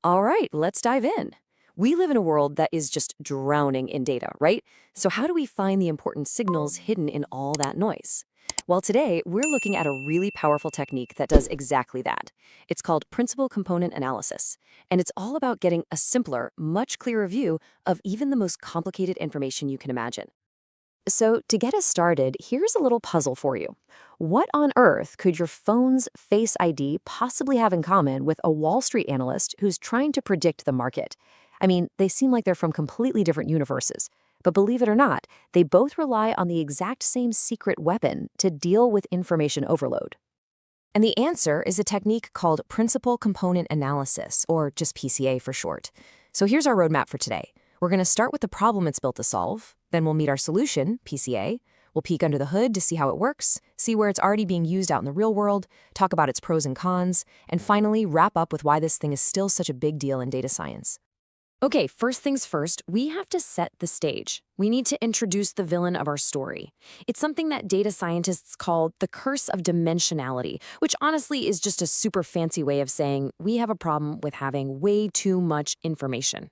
All right, let's dive in. We live in a world that is just drowning in data, right? So, how do we find the important signals hidden in all that noise? Well, today we're looking at a really powerful technique that does exactly that. It's called principal component analysis, and it's all about getting a simpler, much clearer view of even the most complicated information you can imagine. So, to get us started, here's a little puzzle for you. What on earth could your phone's Face ID possibly have in common with a Wall Street analyst who's trying to predict the market? I mean, they seem like they're from completely different universes. But believe it or not, they both rely on the exact same secret weapon to deal with information overload. And the answer is a technique called principal component analysis, or just PCA for short. So here's our roadmap for today. We're going to start with the problem it's built to solve, then we'll meet our solution, PCA. We'll peek under the hood to see how it works, see where it's already being used out in the real world, talk about its pros and cons, and finally wrap up with why this thing is still such a big deal in data science. Okay, first things first, we have to set the stage. We need to introduce the villain of our story. It's something that data scientists call the Curse of Dimensionality, which honestly is just a super fancy way of saying we have a problem with having way too much information.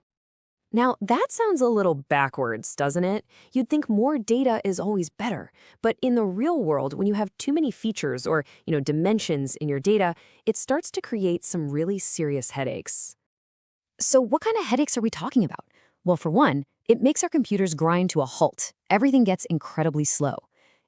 Now, that sounds a little backwards, doesn't it? You'd think more data is always better. But in the real world, when you have too many features or, dimensions in your data, it starts to create some really serious headaches. So what kind of headaches are we talking about? Well, for one, it makes our computers grind to a halt. Everything gets incredibly slow.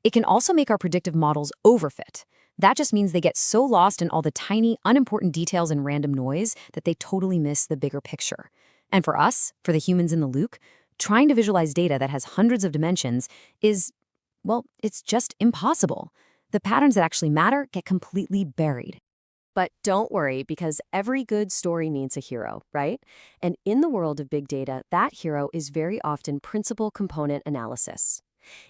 It can also make our predictive models overfit. That just means they get so lost in all the tiny, unimportant details and random noise that they totally miss the bigger picture. And for us, for the humans in the loop, trying to visualize data that has hundreds of dimensions is, well, it's just impossible. The patterns that actually matter get completely buried. But don't worry, because every good story needs a hero, right? And in the world of big data, that hero is very often principal component analysis.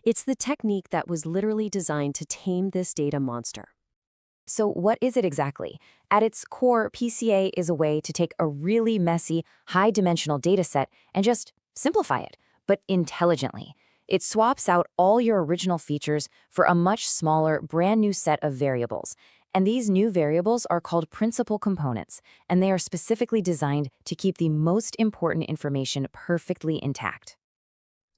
It's the technique that was literally designed to tame this data monster. So what is it exactly? At its core, PCA is a way to take a really messy, high-dimensional dataset and just simplify it, but intelligently. It swaps out all your original features for a much smaller, brand new set of variables. And these new variables are called principal components, and they are specifically designed to keep the most important information perfectly intact.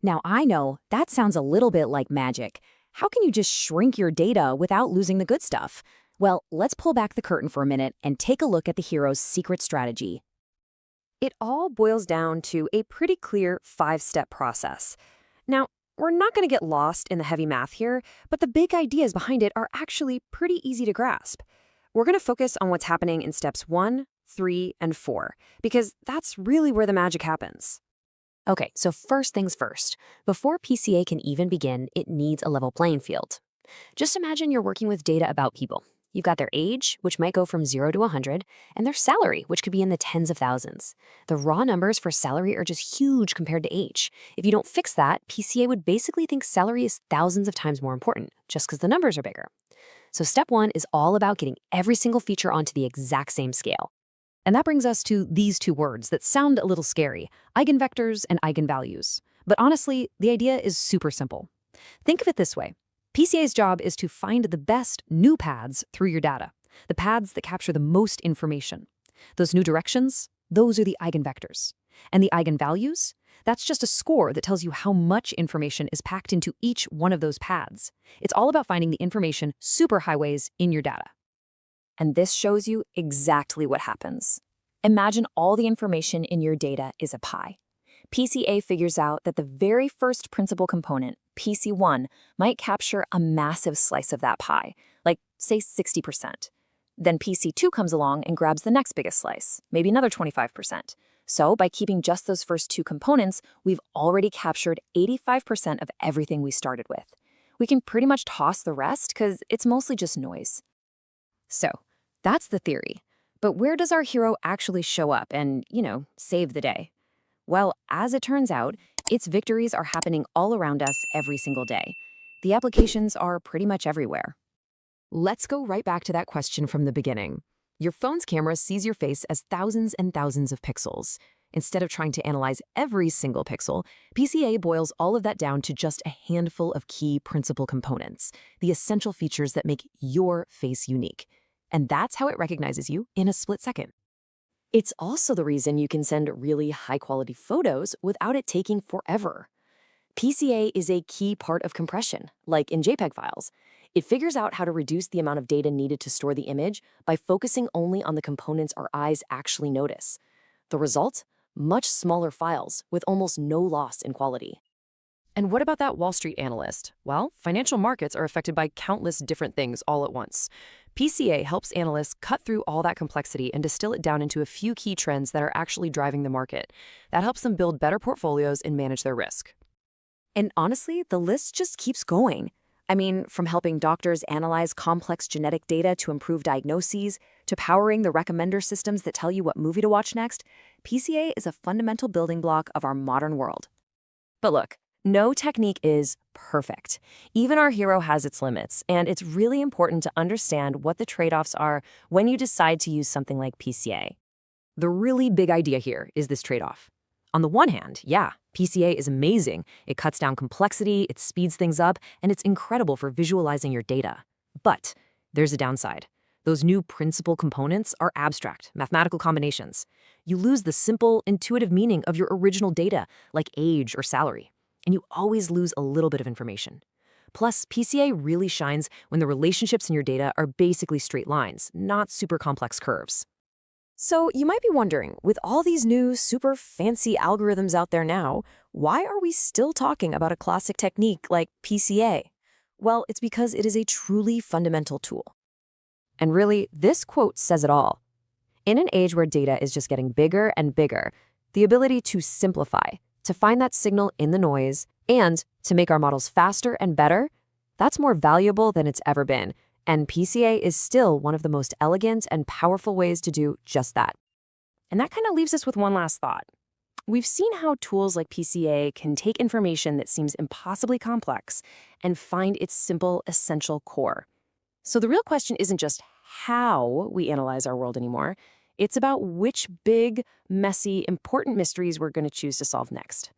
Now, I know that sounds a little bit like magic. How can you just shrink your data without losing the good stuff? Well, let's pull back the curtain for a minute and take a look at the hero's secret strategy. It all boils down to a pretty clear 5-step process. Now, we're not going to get lost in the heavy math here, but the big ideas behind it are actually pretty easy to grasp. We're going to focus on what's happening in steps 1, 3, and 4, because that's really where the magic happens. Okay, so first things first. Before PCA can even begin, it needs a level playing field. Just imagine you're working with data about people. You've got their age, which might go from 0 to 100, and their salary, which could be in the tens of thousands. The raw numbers for salary are just huge compared to age. If you don't fix that, PCA would basically think salary is thousands of times more important, just because the numbers are bigger. So step 1 is all about getting every single feature onto the exact same scale. And that brings us to these two words that sound a little scary, eigenvectors and eigenvalues. But honestly, the idea is super simple. Think of it this way. PCA's job is to find the best new paths through your data, the paths that capture the most information. Those new directions, those are the eigenvectors. And the eigenvalues, that's just a score that tells you how much information is packed into each one of those paths. It's all about finding the information superhighways in your data. And this shows you exactly what happens. Imagine all the information in your data is a pie. PCA figures out that the very first principal component, PC1, might capture a massive slice of that pie, like, say, 60%. Then PC2 comes along and grabs the next biggest slice, maybe another 25%. So by keeping just those first two components, we've already captured 85% of everything we started with. We can pretty much toss the rest because it's mostly just noise. So that's the theory. But where does our hero actually show up and, save the day? Well, as it turns out, its victories are happening all around us every single day. The applications are pretty much everywhere. Let's go right back to that question from the beginning. Your phone's camera sees your face as thousands and thousands of pixels. Instead of trying to analyze every single pixel, PCA boils all of that down to just a handful of key principal components, the essential features that make your face unique. And that's how it recognizes you in a split second. It's also the reason you can send really high-quality photos without it taking forever. PCA is a key part of compression, like in JPEG files. It figures out how to reduce the amount of data needed to store the image by focusing only on the components our eyes actually notice. The result? Much smaller files with almost no loss in quality. And what about that Wall Street analyst? Well, financial markets are affected by countless different things all at once. PCA helps analysts cut through all that complexity and distill it down into a few key trends that are actually driving the market. That helps them build better portfolios and manage their risk. And honestly, the list just keeps going. I mean, from helping doctors analyze complex genetic data to improve diagnoses, to powering the recommender systems that tell you what movie to watch next, PCA is a fundamental building block of our modern world. But look, no technique is perfect. Even our hero has its limits, and it's really important to understand what the trade-offs are when you decide to use something like PCA. The really big idea here is this trade-off. On the one hand, yeah, PCA is amazing. It cuts down complexity, it speeds things up, and it's incredible for visualizing your data. But there's a downside. Those new principal components are abstract, mathematical combinations. You lose the simple, intuitive meaning of your original data, like age or salary. And you always lose a little bit of information. Plus, PCA really shines when the relationships in your data are basically straight lines, not super complex curves. So you might be wondering, with all these new super fancy algorithms out there now, why are we still talking about a classic technique like PCA? Well, it's because it is a truly fundamental tool. And really, this quote says it all. In an age where data is just getting bigger and bigger, the ability to simplify, to find that signal in the noise, and to make our models faster and better, that's more valuable than it's ever been. And PCA is still one of the most elegant and powerful ways to do just that. And that kind of leaves us with one last thought. We've seen how tools like PCA can take information that seems impossibly complex and find its simple, essential core. So the real question isn't just how we analyze our world anymore. It's about which big, messy, important mysteries we're going to choose to solve next.